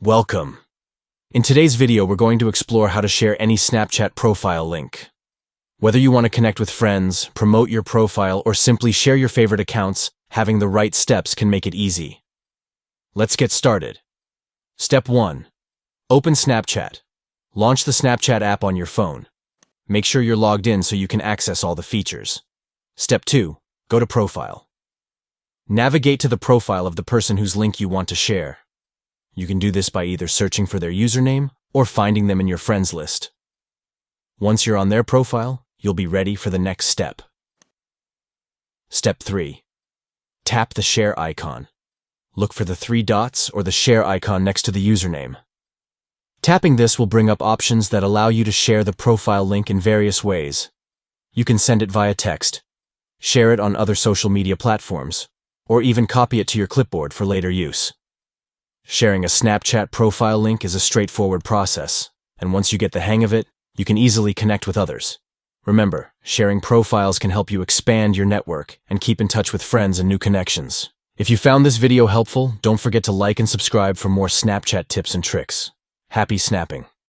Welcome. In today's video, we're going to explore how to share any Snapchat profile link. Whether you want to connect with friends, promote your profile, or simply share your favorite accounts, having the right steps can make it easy. Let's get started. Step 1. Open Snapchat. Launch the Snapchat app on your phone. Make sure you're logged in so you can access all the features. Step 2. Go to Profile. Navigate to the profile of the person whose link you want to share. You can do this by either searching for their username or finding them in your friends list. Once you're on their profile, you'll be ready for the next step. Step 3. Tap the share icon. Look for the 3 dots or the share icon next to the username. Tapping this will bring up options that allow you to share the profile link in various ways. You can send it via text, share it on other social media platforms, or even copy it to your clipboard for later use. Sharing a Snapchat profile link is a straightforward process, and once you get the hang of it, you can easily connect with others. Remember, sharing profiles can help you expand your network and keep in touch with friends and new connections. If you found this video helpful, don't forget to like and subscribe for more Snapchat tips and tricks. Happy snapping!